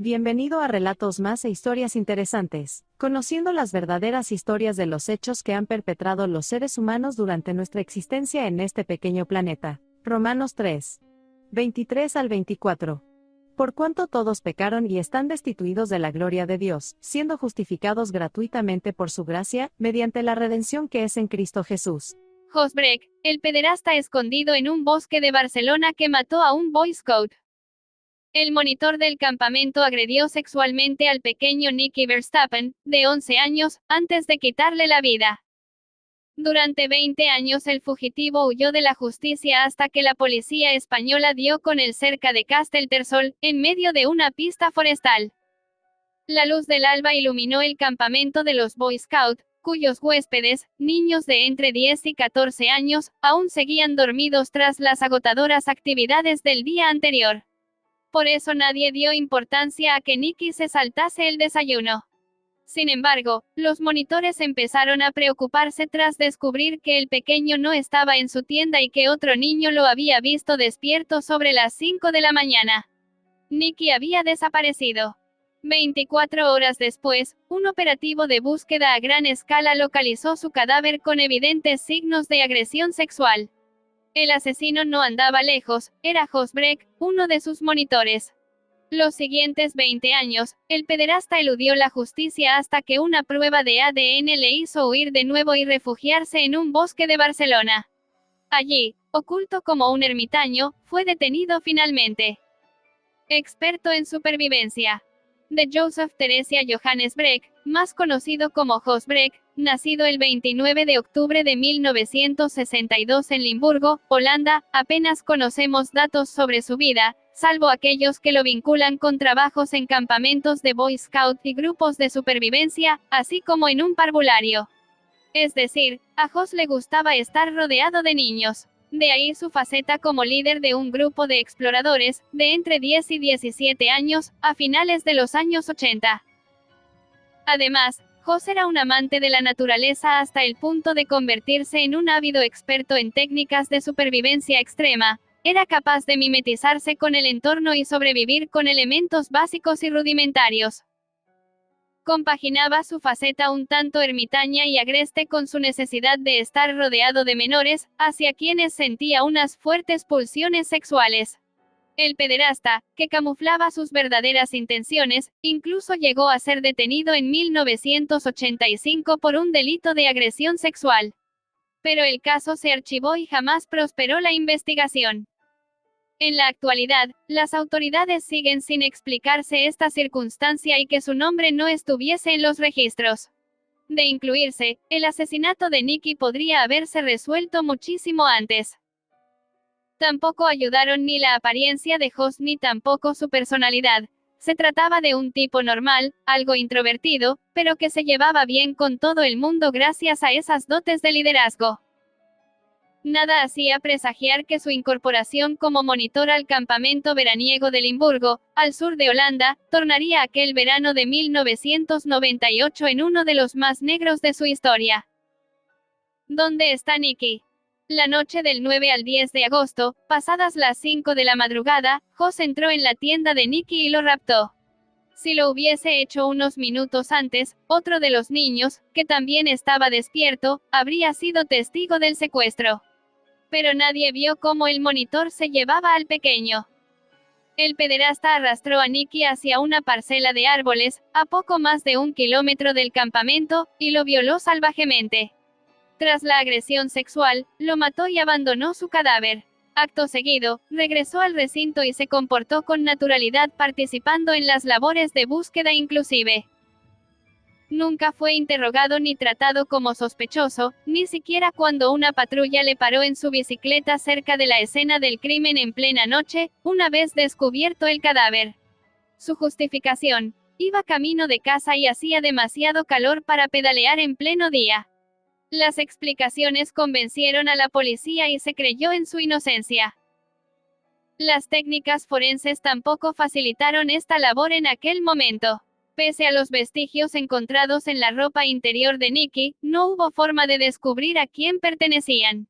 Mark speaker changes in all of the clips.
Speaker 1: Bienvenido a Relatos Más e Historias Interesantes, conociendo las verdaderas historias de los hechos que han perpetrado los seres humanos durante nuestra existencia en este pequeño planeta. Romanos 3. 23 al 24. Por cuanto todos pecaron y están destituidos de la gloria de Dios, siendo justificados gratuitamente por su gracia, mediante la redención que es en Cristo Jesús.
Speaker 2: Jos Breck, el pederasta escondido en un bosque de Barcelona que mató a un Boy Scout. El monitor del campamento agredió sexualmente al pequeño Nicky Verstappen, de 11 años, antes de quitarle la vida. Durante 20 años el fugitivo huyó de la justicia hasta que la policía española dio con él cerca de Castellterçol, en medio de una pista forestal. La luz del alba iluminó el campamento de los Boy Scout, cuyos huéspedes, niños de entre 10 y 14 años, aún seguían dormidos tras las agotadoras actividades del día anterior. Por eso nadie dio importancia a que Nicky se saltase el desayuno. Sin embargo, los monitores empezaron a preocuparse tras descubrir que el pequeño no estaba en su tienda y que otro niño lo había visto despierto sobre las 5 de la mañana. Nicky había desaparecido. 24 horas después, un operativo de búsqueda a gran escala localizó su cadáver con evidentes signos de agresión sexual. El asesino no andaba lejos, era Jos Breck, uno de sus monitores. Los siguientes 20 años, el pederasta eludió la justicia hasta que una prueba de ADN le hizo huir de nuevo y refugiarse en un bosque de Barcelona. Allí, oculto como un ermitaño, fue detenido finalmente. Experto en supervivencia. De Joseph Theresia Johannes Breck, más conocido como Jos Breck, nacido el 29 de octubre de 1962 en Limburgo, Holanda, apenas conocemos datos sobre su vida, salvo aquellos que lo vinculan con trabajos en campamentos de Boy Scout y grupos de supervivencia, así como en un parvulario. Es decir, a Jos le gustaba estar rodeado de niños. De ahí su faceta como líder de un grupo de exploradores, de entre 10 y 17 años, a finales de los años 80. Además, Jos era un amante de la naturaleza hasta el punto de convertirse en un ávido experto en técnicas de supervivencia extrema. Era capaz de mimetizarse con el entorno y sobrevivir con elementos básicos y rudimentarios. Compaginaba su faceta un tanto ermitaña y agreste con su necesidad de estar rodeado de menores, hacia quienes sentía unas fuertes pulsiones sexuales. El pederasta, que camuflaba sus verdaderas intenciones, incluso llegó a ser detenido en 1985 por un delito de agresión sexual. Pero el caso se archivó y jamás prosperó la investigación. En la actualidad, las autoridades siguen sin explicarse esta circunstancia y que su nombre no estuviese en los registros. De incluirse, el asesinato de Nicky podría haberse resuelto muchísimo antes. Tampoco ayudaron ni la apariencia de Jos ni tampoco su personalidad. Se trataba de un tipo normal, algo introvertido, pero que se llevaba bien con todo el mundo gracias a esas dotes de liderazgo. Nada hacía presagiar que su incorporación como monitor al campamento veraniego de Limburgo, al sur de Holanda, tornaría aquel verano de 1998 en uno de los más negros de su historia. ¿Dónde está Nicky? La noche del 9 al 10 de agosto, pasadas las 5 de la madrugada, Jos entró en la tienda de Nicky y lo raptó. Si lo hubiese hecho unos minutos antes, otro de los niños, que también estaba despierto, habría sido testigo del secuestro. Pero nadie vio cómo el monitor se llevaba al pequeño. El pederasta arrastró a Nicky hacia una parcela de árboles, a poco más de 1 kilómetro del campamento, y lo violó salvajemente. Tras la agresión sexual, lo mató y abandonó su cadáver. Acto seguido, regresó al recinto y se comportó con naturalidad participando en las labores de búsqueda inclusive. Nunca fue interrogado ni tratado como sospechoso, ni siquiera cuando una patrulla le paró en su bicicleta cerca de la escena del crimen en plena noche, una vez descubierto el cadáver. Su justificación: iba camino de casa y hacía demasiado calor para pedalear en pleno día. Las explicaciones convencieron a la policía y se creyó en su inocencia. Las técnicas forenses tampoco facilitaron esta labor en aquel momento. Pese a los vestigios encontrados en la ropa interior de Nicky, no hubo forma de descubrir a quién pertenecían.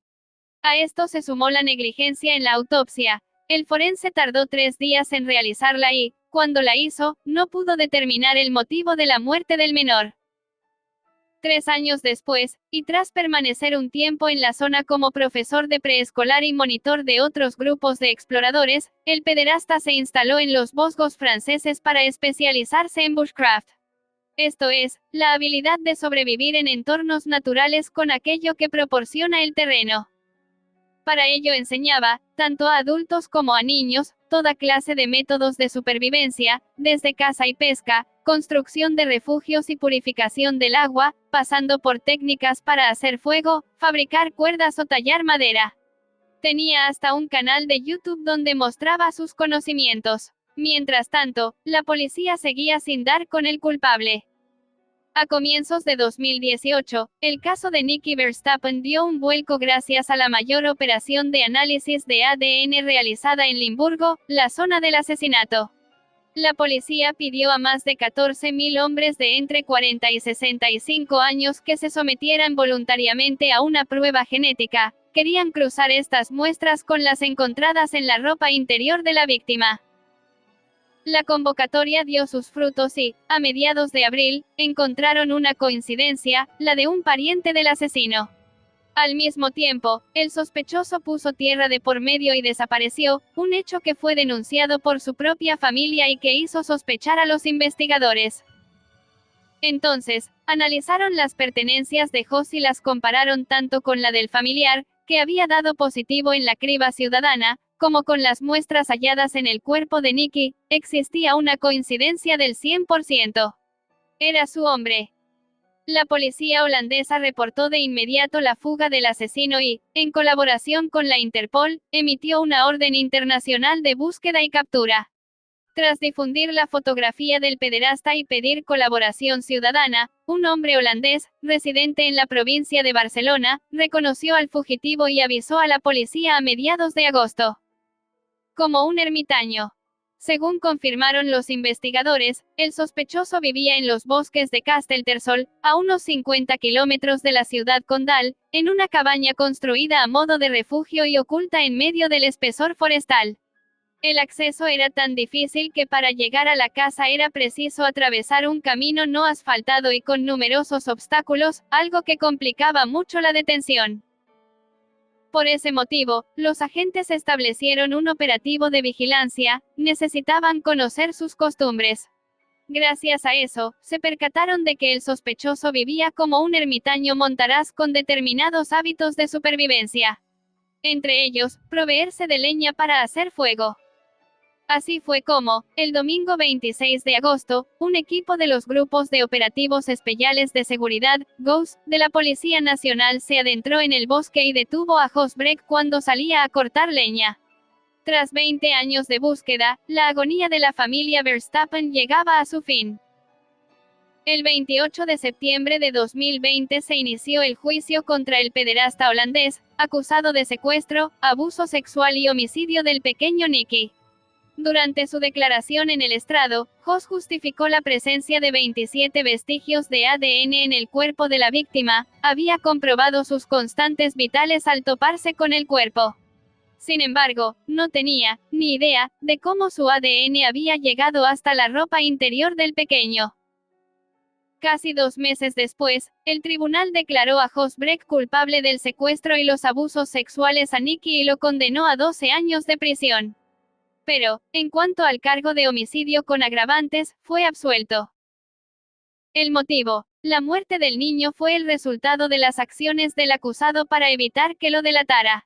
Speaker 2: A esto se sumó la negligencia en la autopsia. El forense tardó 3 días en realizarla y, cuando la hizo, no pudo determinar el motivo de la muerte del menor. 3 años después, y tras permanecer un tiempo en la zona como profesor de preescolar y monitor de otros grupos de exploradores, el pederasta se instaló en los Vosgos franceses para especializarse en bushcraft. Esto es, la habilidad de sobrevivir en entornos naturales con aquello que proporciona el terreno. Para ello enseñaba, tanto a adultos como a niños, toda clase de métodos de supervivencia, desde caza y pesca, construcción de refugios y purificación del agua, pasando por técnicas para hacer fuego, fabricar cuerdas o tallar madera. Tenía hasta un canal de YouTube donde mostraba sus conocimientos. Mientras tanto, la policía seguía sin dar con el culpable. A comienzos de 2018, el caso de Nicky Verstappen dio un vuelco gracias a la mayor operación de análisis de ADN realizada en Limburgo, la zona del asesinato. La policía pidió a más de 14.000 hombres de entre 40 y 65 años que se sometieran voluntariamente a una prueba genética. Querían cruzar estas muestras con las encontradas en la ropa interior de la víctima. La convocatoria dio sus frutos y, a mediados de abril, encontraron una coincidencia, la de un pariente del asesino. Al mismo tiempo, el sospechoso puso tierra de por medio y desapareció, un hecho que fue denunciado por su propia familia y que hizo sospechar a los investigadores. Entonces, analizaron las pertenencias de Jos y las compararon tanto con la del familiar, que había dado positivo en la criba ciudadana, como con las muestras halladas en el cuerpo de Nicky. Existía una coincidencia del 100%. Era su hombre. La policía holandesa reportó de inmediato la fuga del asesino y, en colaboración con la Interpol, emitió una orden internacional de búsqueda y captura. Tras difundir la fotografía del pederasta y pedir colaboración ciudadana, un hombre holandés, residente en la provincia de Barcelona, reconoció al fugitivo y avisó a la policía a mediados de agosto. Como un ermitaño. Según confirmaron los investigadores, el sospechoso vivía en los bosques de Castellterçol, a unos 50 kilómetros de la ciudad condal, en una cabaña construida a modo de refugio y oculta en medio del espesor forestal. El acceso era tan difícil que para llegar a la casa era preciso atravesar un camino no asfaltado y con numerosos obstáculos, algo que complicaba mucho la detención. Por ese motivo, los agentes establecieron un operativo de vigilancia. Necesitaban conocer sus costumbres. Gracias a eso, se percataron de que el sospechoso vivía como un ermitaño montaraz con determinados hábitos de supervivencia. Entre ellos, proveerse de leña para hacer fuego. Así fue como, el domingo 26 de agosto, un equipo de los grupos de operativos especiales de seguridad, GOES, de la Policía Nacional se adentró en el bosque y detuvo a Jos Breck cuando salía a cortar leña. Tras 20 años de búsqueda, la agonía de la familia Verstappen llegaba a su fin. El 28 de septiembre de 2020 se inició el juicio contra el pederasta holandés, acusado de secuestro, abuso sexual y homicidio del pequeño Nicky. Durante su declaración en el estrado, Jos justificó la presencia de 27 vestigios de ADN en el cuerpo de la víctima. Había comprobado sus constantes vitales al toparse con el cuerpo. Sin embargo, no tenía ni idea de cómo su ADN había llegado hasta la ropa interior del pequeño. Casi 2 meses después, el tribunal declaró a Jos Breck culpable del secuestro y los abusos sexuales a Nicky y lo condenó a 12 años de prisión. Pero, en cuanto al cargo de homicidio con agravantes, fue absuelto. El motivo: la muerte del niño fue el resultado de las acciones del acusado para evitar que lo delatara.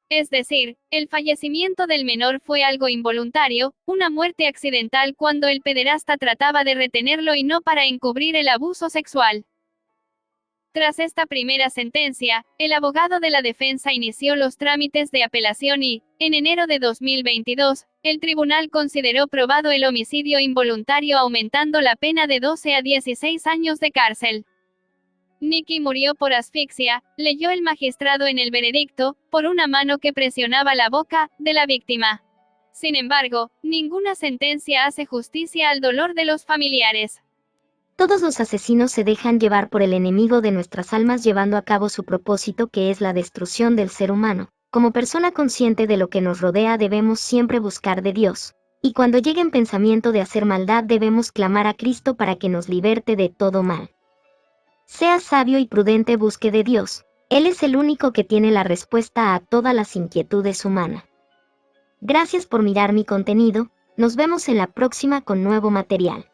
Speaker 2: Es decir, el fallecimiento del menor fue algo involuntario, una muerte accidental cuando el pederasta trataba de retenerlo y no para encubrir el abuso sexual. Tras esta primera sentencia, el abogado de la defensa inició los trámites de apelación y, en enero de 2022, el tribunal consideró probado el homicidio involuntario aumentando la pena de 12 a 16 años de cárcel. Nicky murió por asfixia, leyó el magistrado en el veredicto, por una mano que presionaba la boca de la víctima. Sin embargo, ninguna sentencia hace justicia al dolor de los familiares.
Speaker 3: Todos los asesinos se dejan llevar por el enemigo de nuestras almas llevando a cabo su propósito, que es la destrucción del ser humano. Como persona consciente de lo que nos rodea debemos siempre buscar de Dios Y cuando llegue el pensamiento de hacer maldad debemos clamar a Cristo para que nos liberte de todo mal. Sea sabio y prudente, busque de Dios. Él es el único que tiene la respuesta a todas las inquietudes humanas. Gracias por mirar mi contenido, nos vemos en la próxima con nuevo material.